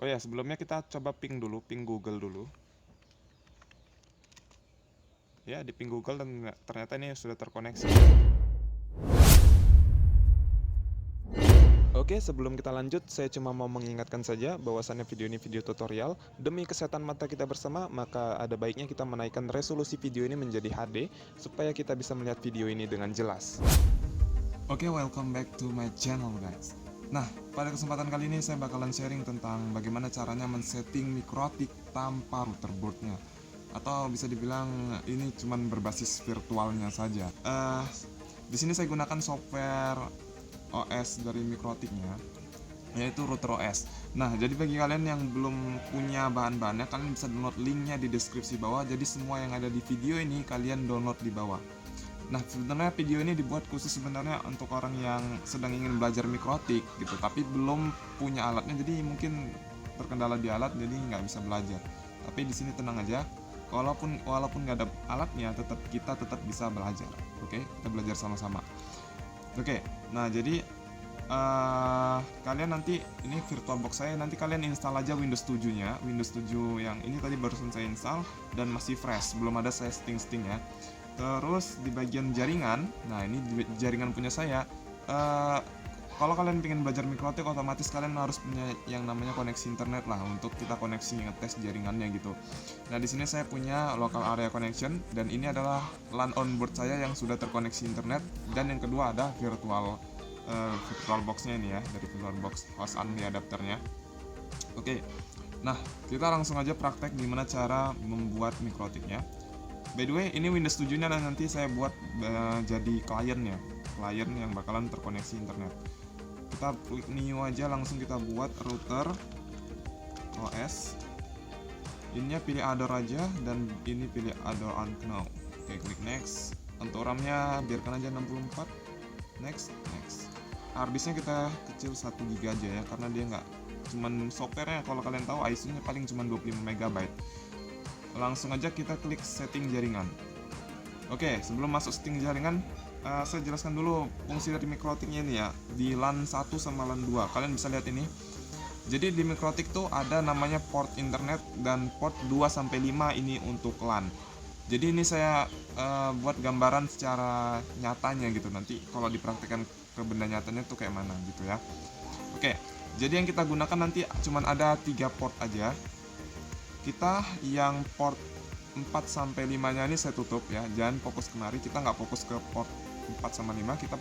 Oh ya, sebelumnya kita coba ping dulu, ping Google dulu. Ya, di ping Google dan ternyata ini sudah terkoneksi. Oke, sebelum kita lanjut, saya cuma mau mengingatkan saja bahwasannya video ini video tutorial. Demi kesehatan mata kita bersama, maka ada baiknya kita menaikkan resolusi video ini menjadi HD, supaya kita bisa melihat video ini dengan jelas. Oke, welcome back to my channel guys. Nah, pada kesempatan kali ini saya bakalan sharing tentang bagaimana caranya men-setting mikrotik tanpa router boardnya. Atau bisa dibilang ini cuman berbasis virtualnya saja. Di sini saya gunakan software OS dari mikrotiknya, yaitu Router OS. Nah, jadi bagi kalian yang belum punya bahan-bahannya, kalian bisa download linknya di deskripsi bawah. Jadi semua yang ada di video ini kalian download di bawah. Nah, sebenarnya video ini dibuat khusus sebenarnya untuk orang yang sedang ingin belajar mikrotik gitu, tapi belum punya alatnya, jadi mungkin terkendala di alat, jadi nggak bisa belajar. Tapi di sini tenang aja, walaupun nggak ada alatnya, kita tetap bisa belajar. Oke, kita belajar sama-sama. Oke, nah jadi kalian nanti ini VirtualBox saya, nanti kalian install aja Windows 7 nya, Windows 7 yang ini tadi barusan saya install dan masih fresh, belum ada saya setting ya. Terus di bagian jaringan, nah ini jaringan punya saya. Kalau kalian pengen belajar mikrotik, otomatis kalian harus punya yang namanya koneksi internet lah untuk kita koneksi ngetes jaringannya gitu. Nah, di sini saya punya local area connection dan ini adalah LAN onboard saya yang sudah terkoneksi internet, dan yang kedua ada VirtualBox-nya ini ya, dari VirtualBox host only adapternya. Oke. Nah, kita langsung aja praktek gimana cara membuat mikrotiknya. By the way, ini Windows 7 nya nanti saya buat jadi klien yang bakalan terkoneksi internet. Kita klik new aja, langsung kita buat router OS. Ininya pilih other aja, dan ini pilih other unknown. Oke, klik next. Untuk RAM-nya biarkan aja 64. Next. Harddisknya kita kecil 1 GB aja ya, karena dia nggak cuman softwarenya, kalau kalian tahu ISO-nya paling cuma 25 MB. Langsung aja kita klik setting jaringan. Oke, sebelum masuk setting jaringan, saya jelaskan dulu fungsi dari mikrotiknya ini ya. Di LAN 1 sama LAN 2 kalian bisa lihat ini. Jadi di mikrotik tuh ada namanya port internet dan port 2-5 ini untuk LAN. Jadi ini saya buat gambaran secara nyatanya gitu, nanti kalau dipraktikkan ke benda nyatanya tuh kayak mana gitu ya. Oke, jadi yang kita gunakan nanti cuman ada 3 port aja. Kita yang port 4-5 nya ini saya tutup ya, jangan fokus kemari, kita nggak fokus ke port 4 sama 5, kita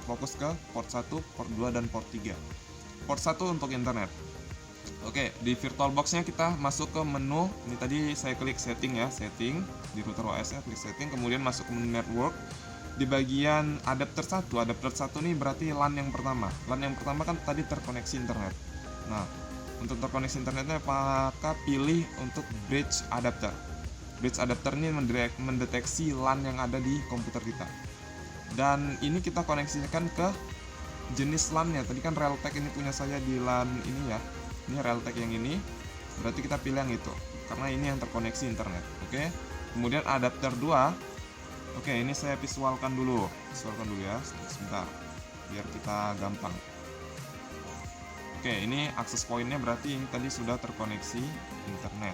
fokus ke port 1, port 2, dan port 3. Port 1 untuk internet. Oke, di VirtualBox nya kita masuk ke menu, ini tadi saya klik setting ya, setting, di router OS nya klik setting, kemudian masuk ke menu network. Di bagian adapter 1 ini berarti LAN yang pertama. LAN yang pertama kan tadi terkoneksi internet. Nah, untuk terkoneksi internetnya maka pilih untuk bridge adapter. Bridge adapter ini mendeteksi LAN yang ada di komputer kita. Dan ini kita koneksikan ke jenis LAN-nya. Tadi kan Realtek ini punya saya di LAN ini ya. Ini Realtek yang ini. Berarti kita pilih yang itu, karena ini yang terkoneksi internet. Oke. Kemudian adapter 2. Oke, ini saya visualkan dulu ya. Sebentar. Biar kita gampang. Oke, ini akses pointnya berarti ini tadi sudah terkoneksi internet.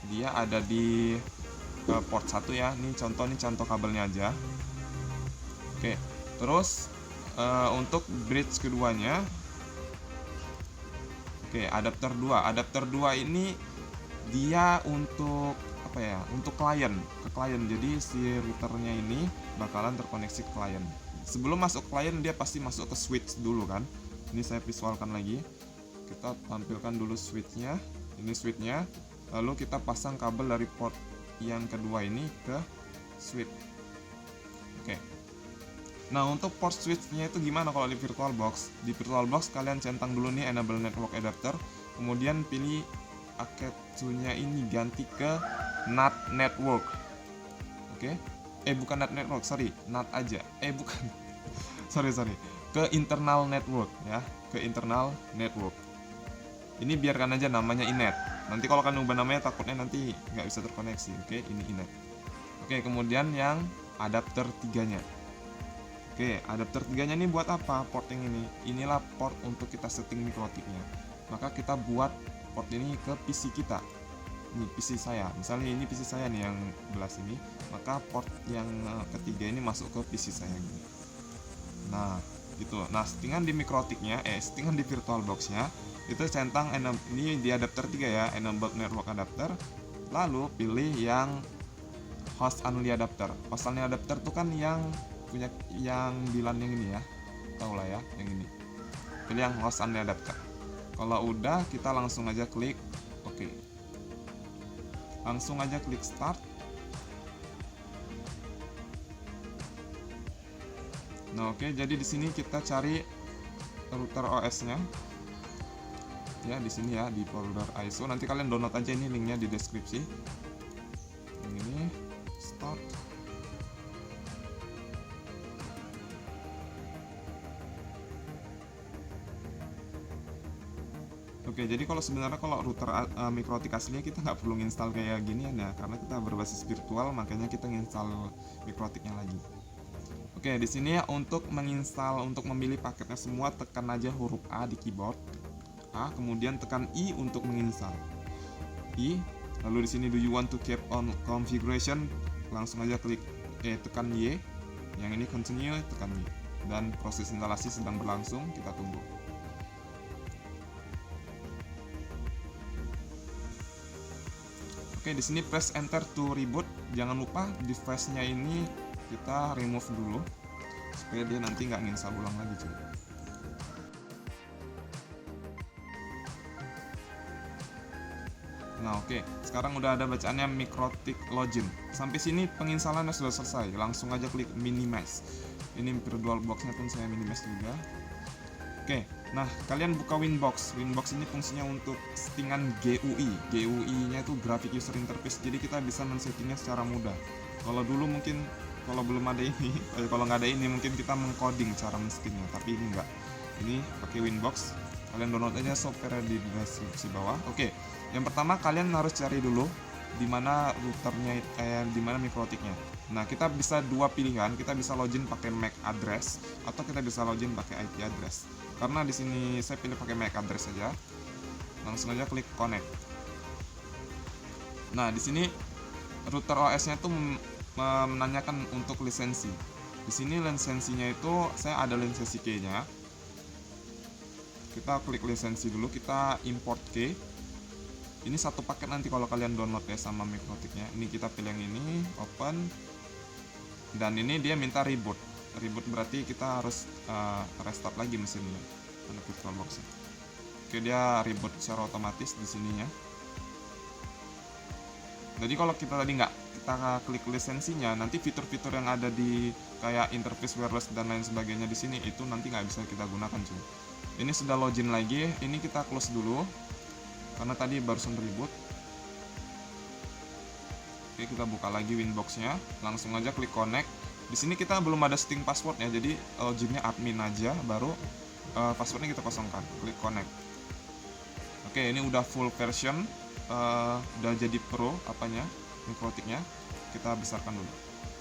Dia ada di port 1 ya. Ini contoh kabelnya aja. Oke, terus untuk bridge keduanya, oke, adapter 2. Adapter 2 ini dia untuk apa ya? Untuk klien, ke klien. Jadi si routernya ini bakalan terkoneksi ke klien. Sebelum masuk klien dia pasti masuk ke switch dulu kan. Ini saya visualkan lagi. Kita tampilkan dulu switchnya. Ini switchnya. Lalu kita pasang kabel dari port yang kedua ini ke switch. Oke. Nah, untuk port switch-nya itu gimana kalau di VirtualBox? Di VirtualBox kalian centang dulu nih enable network adapter, kemudian pilih AKETSU-nya ini ganti ke NAT network. Oke. Bukan NAT network, sorry, NAT aja. Bukan. sorry. Ke internal network ya, ke internal network. Ini biarkan aja namanya inet. Nanti kalau kalian ubah namanya takutnya nanti nggak bisa terkoneksi. Oke, ini inet. Oke, kemudian yang adapter 3-nya. Oke, adapter 3-nya ini buat apa? Port yang ini. Inilah port untuk kita setting mikrotiknya. maka kita buat port ini ke PC kita. Ini PC saya, misalnya ini PC saya nih yang belah sini, maka port yang ketiga ini masuk ke PC saya gini. Nah gitu. Nah settingan di mikrotiknya, settingan di VirtualBox-nya itu centang ini di adapter 3 ya, enabled network adapter, lalu pilih yang host only adapter. Host only adapter itu kan yang punya yang di LAN yang ini ya, tau lah ya, yang ini. Pilih yang host only adapter. Kalau udah, kita langsung aja klik OK. Langsung aja klik start. Nah oke, jadi di sini kita cari router OS-nya. Ya di sini ya, di folder ISO. Nanti kalian download aja, ini linknya di deskripsi. Yang ini start. Oke, jadi sebenarnya kalau router mikrotik aslinya kita nggak perlu install kayak gini ya, karena kita berbasis virtual, makanya kita install mikrotiknya lagi. Oke, di sini ya untuk menginstal, untuk memilih paketnya semua, tekan aja huruf A di keyboard. A, kemudian tekan I untuk menginstal. I, lalu di sini do you want to keep on configuration, langsung aja klik tekan Y. Yang ini continue, tekan Y. Dan proses instalasi sedang berlangsung, kita tunggu. Oke, di sini press enter to reboot. Jangan lupa device-nya ini kita remove dulu supaya dia nanti nggak nginstal ulang lagi cuy. Nah oke, sekarang udah ada bacaannya mikrotik login. Sampai sini penginstalannya sudah selesai. Langsung aja klik minimize. Ini VirtualBox-nya pun saya minimize juga. Oke, nah kalian buka Winbox. Winbox ini fungsinya untuk settingan GUI. GUI-nya itu Graphic User Interface. Jadi kita bisa men-settingnya secara mudah. Kalau dulu mungkin kalau belum ada ini, kalau nggak ada ini mungkin kita mengcoding cara men-settingnya. Tapi ini enggak. Ini pakai Winbox. Kalian download aja software di deskripsi bawah. Oke, yang pertama kalian harus cari dulu di mana routernya, di mana mikrotiknya. Nah, kita bisa dua pilihan, kita bisa login pakai MAC address atau kita bisa login pakai IP address. Karena di sini saya pilih pakai MAC address saja. Langsung aja klik connect. Nah, di sini router OS-nya tuh menanyakan untuk lisensi. Di sini lisensinya itu saya ada lisensi key-nya. Kita klik lisensi dulu, kita import key. Ini satu paket nanti kalau kalian download ya sama mikrotiknya. Ini kita pilih yang ini, open. Dan ini dia minta reboot. Reboot berarti kita harus restart lagi mesinnya. Ada VirtualBox-nya. Oke, dia reboot secara otomatis di sininya. Jadi kalau kita tadi nggak kita klik lisensinya, nanti fitur-fitur yang ada di kayak interface wireless dan lain sebagainya di sini itu nanti nggak bisa kita gunakan cuy. Ini sudah login lagi. Ini kita close dulu karena tadi barusan reboot. Oke, kita buka lagi Winbox-nya, langsung aja klik connect. Di sini kita belum ada setting passwordnya, jadi loginnya admin aja, baru passwordnya kita kosongkan. Klik connect. Oke, ini udah full version, udah jadi pro mikrotiknya. Kita besarkan dulu.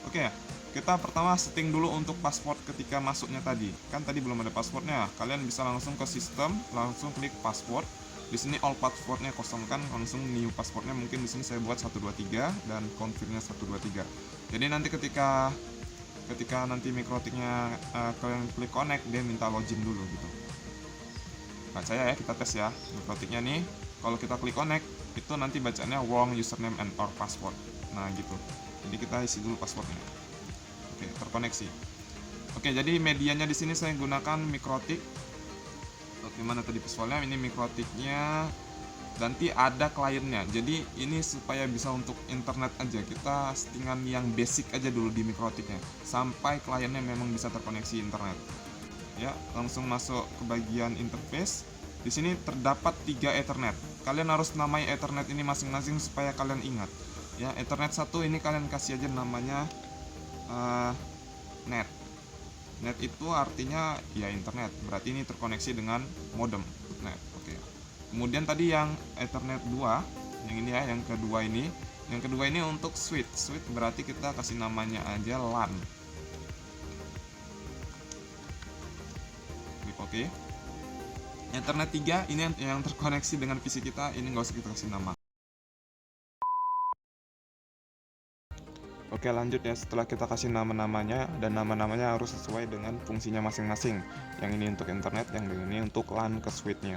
Oke, kita pertama setting dulu untuk password ketika masuknya tadi. Kan tadi belum ada passwordnya. Kalian bisa langsung ke sistem, langsung klik password. Di sini all passwordnya kosongkan, langsung new passwordnya. Mungkin di sini saya buat 123 dan confirmnya 123. Jadi nanti ketika nanti mikrotiknya kalian klik connect, dia minta login dulu gitu. Baca ya, kita tes ya mikrotiknya nih. Kalau kita klik connect, itu nanti bacanya wrong username and or password. Nah gitu. Jadi kita isi dulu passwordnya. Oke, terkoneksi. Oke, jadi medianya di sini saya gunakan mikrotik. Gimana tadi visualnya? Ini mikrotiknya, nanti ada kliennya. Jadi ini supaya bisa untuk internet aja, kita settingan yang basic aja dulu di mikrotiknya sampai kliennya memang bisa terkoneksi internet. Ya, langsung masuk ke bagian interface. Di sini terdapat 3 Ethernet. Kalian harus namai Ethernet ini masing-masing supaya kalian ingat. Ya, Ethernet 1 ini kalian kasih aja namanya net. Net itu artinya ya internet, berarti ini terkoneksi dengan modem net. Oke. Kemudian tadi yang Ethernet 2, yang ini ya, yang kedua ini. Yang kedua ini untuk switch. Switch berarti kita kasih namanya aja LAN. Klik OK. Ethernet 3 ini yang terkoneksi dengan PC kita, ini nggak usah kita kasih nama. Oke, lanjut ya. Setelah kita kasih nama-namanya, dan nama-namanya harus sesuai dengan fungsinya masing-masing. Yang ini untuk internet, yang ini untuk LAN ke switch-nya.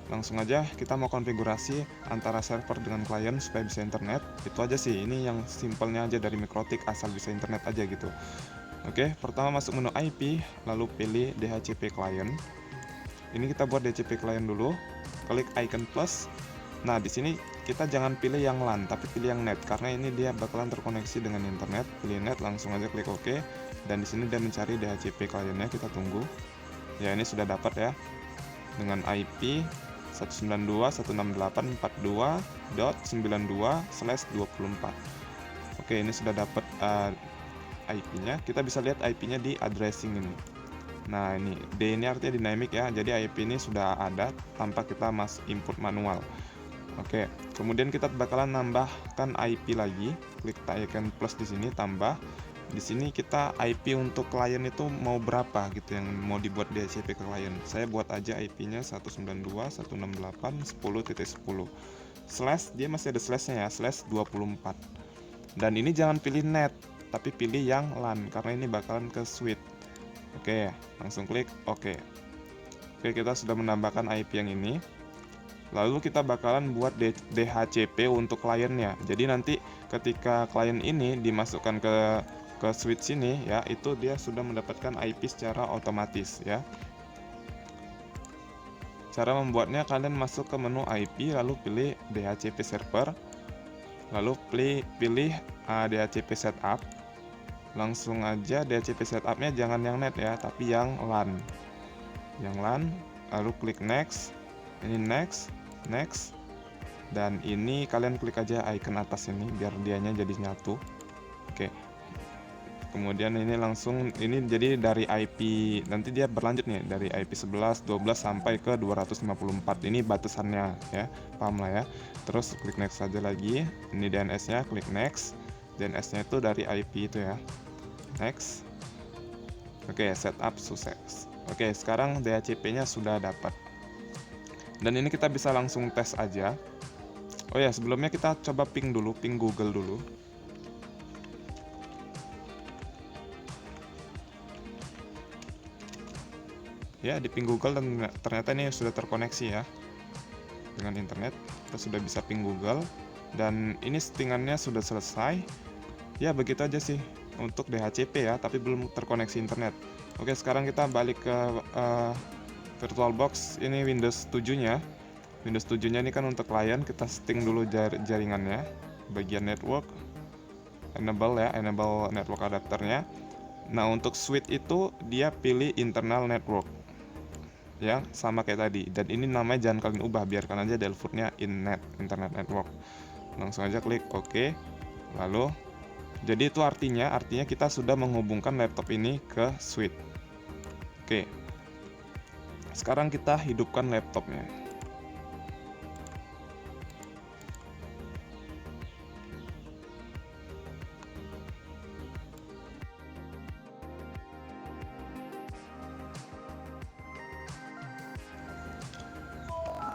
Langsung aja kita mau konfigurasi antara server dengan klien supaya bisa internet. Itu aja sih, ini yang simpelnya aja dari Mikrotik, asal bisa internet aja gitu. Oke, pertama masuk menu IP, lalu pilih DHCP client. Ini kita buat DHCP client dulu. Klik icon plus. Nah, di sini kita jangan pilih yang LAN, tapi pilih yang net, karena ini dia bakalan terkoneksi dengan internet. Pilih net, langsung aja klik OK. Dan di sini dia mencari DHCP kliennya, kita tunggu. Ya, ini sudah dapat ya. Dengan IP 192.168.42.92/24. Oke, ini sudah dapat IP-nya. Kita bisa lihat IP-nya di addressing ini. Nah, ini D ini artinya dynamic ya. Jadi IP ini sudah ada tanpa kita input manual. Oke, kemudian kita bakalan nambahkan IP lagi. Klik icon plus di sini, tambah. Di sini kita IP untuk klien itu mau berapa gitu yang mau dibuat DHCP ke klien. Saya buat aja IP-nya 192.168.10.10. Slash, dia masih ada slashnya ya, slash 24. Dan ini jangan pilih net, tapi pilih yang LAN karena ini bakalan ke switch. Oke, langsung klik OK. Oke, kita sudah menambahkan IP yang ini. Lalu kita bakalan buat DHCP untuk kliennya. Jadi nanti ketika klien ini dimasukkan ke switch sini ya, itu dia sudah mendapatkan IP secara otomatis ya. Cara membuatnya, kalian masuk ke menu IP, lalu pilih DHCP server, lalu pilih DHCP setup. Langsung aja DHCP setupnya jangan yang net ya, tapi yang LAN. Yang LAN, lalu klik next. Ini next, dan ini kalian klik aja icon atas ini biar dianya jadi nyatu. Oke. Kemudian ini langsung, ini jadi dari IP, nanti dia berlanjut nih dari IP 11, 12 sampai ke 254. Ini batasannya ya, paham lah ya. Terus klik next saja lagi. Ini DNS-nya, klik next. DNS-nya itu dari IP itu ya. Next. Oke, setup sukses. Oke, sekarang DHCP-nya sudah dapat. Dan ini kita bisa langsung tes aja. Oh ya, sebelumnya kita coba ping dulu, ping Google dulu. Ya, di ping Google dan ternyata ini sudah terkoneksi ya dengan internet. Kita sudah bisa ping Google dan ini settingannya sudah selesai. Ya, begitu aja sih untuk DHCP ya, tapi belum terkoneksi internet. Oke, sekarang kita balik ke VirtualBox. Ini Windows 7-nya. Windows 7-nya ini kan untuk klien, kita setting dulu jaringannya. Bagian network, enable ya, enable network adapternya. Nah, untuk switch itu dia pilih internal network. Ya, sama kayak tadi. Dan ini namanya jangan kalian ubah, biarkan aja defaultnya internet network. Langsung aja klik OK. Lalu jadi itu artinya kita sudah menghubungkan laptop ini ke switch. Oke. Sekarang kita hidupkan laptopnya.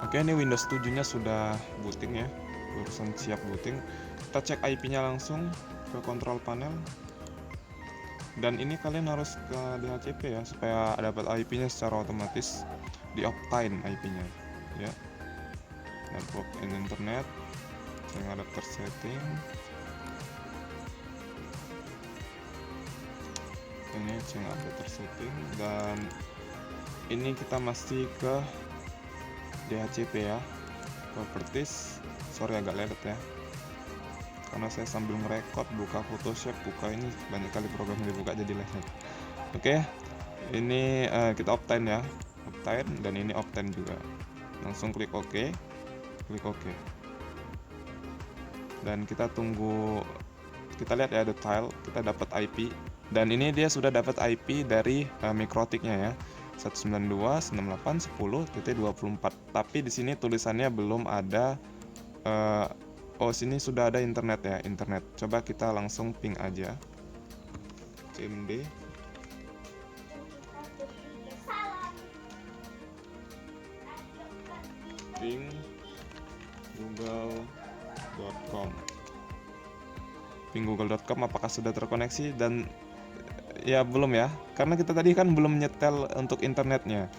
Oke, ini Windows 7-nya sudah booting ya. Barusan siap booting. Kita cek IP-nya langsung ke control panel. Dan ini kalian harus ke DHCP ya, supaya dapat IP-nya secara otomatis. Di Optane IP-nya ya. Network and internet, yang adapter setting. Ini yang adapter setting, dan ini kita masih ke DHCP ya. Properties, sorry agak lelet ya, karena saya sambil merekod, buka Photoshop, buka ini banyak kali program yang dibuka jadi lelet. Oke, ini kita Optane ya, Optane, dan ini Optane juga. Langsung klik OK, klik OK. Dan kita tunggu, kita lihat ya detail, kita dapat IP. Dan ini dia sudah dapat IP dari Mikrotiknya ya, 192.168.10.24. Tapi di sini tulisannya belum ada. Oh, sini sudah ada internet ya, internet. Coba kita langsung ping aja. CMD. ping.google.com apakah sudah terkoneksi, dan ya belum ya, karena kita tadi kan belum nyetel untuk internetnya.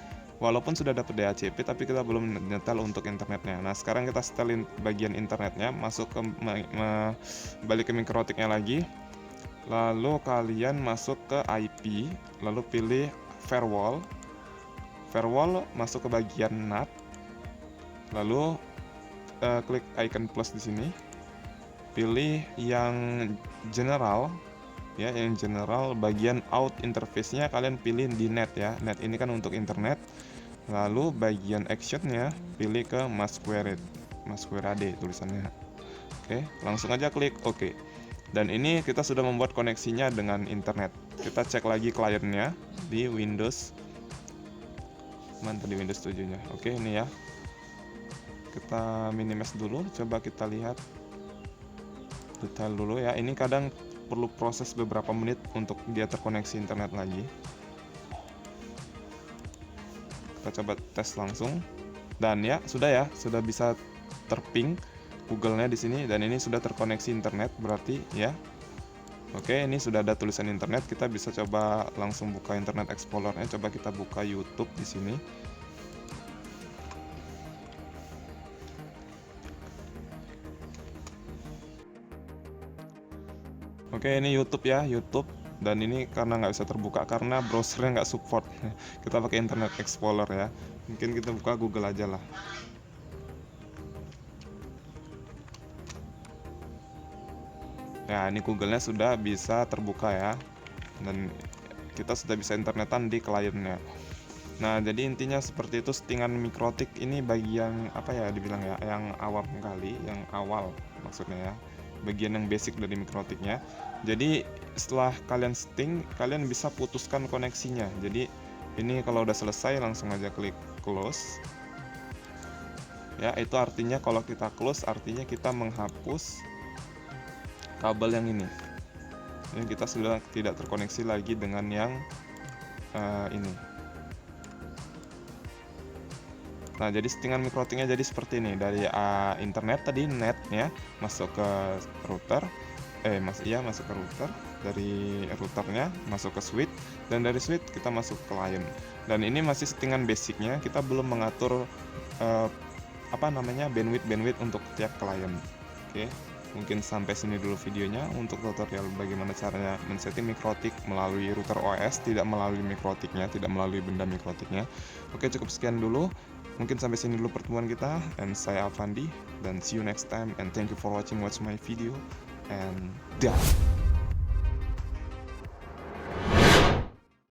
Walaupun sudah dapat DHCP tapi kita belum nyetel untuk internetnya. Nah, sekarang kita setelin bagian internetnya, masuk ke balik ke mikrotiknya lagi. Lalu kalian masuk ke IP, lalu pilih firewall. Firewall masuk ke bagian NAT. Lalu klik icon plus di sini. Pilih yang general. Ya, yang general, bagian out interface-nya kalian pilih di net ya. Net ini kan untuk internet. Lalu bagian actionnya pilih ke masquerade tulisannya. Oke, langsung aja klik OK. Dan ini kita sudah membuat koneksinya dengan internet. Kita cek lagi kliennya di Windows. Mana tadi Windows 7-nya? Oke, ini ya. Kita minimize dulu, coba kita lihat detail dulu ya. Ini kadang perlu proses beberapa menit untuk dia terkoneksi internet lagi. Kita coba tes langsung, dan ya sudah bisa terping Google-nya di sini, dan ini sudah terkoneksi internet berarti ya. Oke, ini sudah ada tulisan internet. Kita bisa coba langsung buka Internet Explorer-nya. Coba kita buka YouTube di sini. Oke, ini YouTube ya, YouTube. Dan ini karena nggak bisa terbuka karena browsernya nggak support. Kita pakai Internet Explorer ya. Mungkin kita buka Google aja lah. Ya, ini Google-nya sudah bisa terbuka ya. Dan kita sudah bisa internetan di kliennya. Nah, jadi intinya seperti itu. Settingan mikrotik ini bagian apa ya dibilang ya, yang awam kali, yang awal maksudnya ya. Bagian yang basic dari mikrotiknya. Jadi setelah kalian setting, kalian bisa putuskan koneksinya. Jadi ini kalau udah selesai langsung aja klik close. Ya, itu artinya kalau kita close artinya kita menghapus kabel yang ini. Ini kita sudah tidak terkoneksi lagi dengan yang ini. Nah, jadi settingan mikrotiknya jadi seperti ini. Dari internet tadi netnya masuk ke router, masuk ke router. Dari routernya masuk ke switch, dan dari switch kita masuk ke client. Dan ini masih settingan basicnya, kita belum mengatur bandwidth untuk tiap client. Oke, mungkin sampai sini dulu videonya untuk tutorial bagaimana caranya men-setting mikrotik melalui router OS, tidak melalui mikrotiknya, tidak melalui benda mikrotiknya. Oke, cukup sekian dulu. Mungkin sampai sini dulu pertemuan kita, and saya Avandi, dan see you next time, and thank you for watch my video, and dah.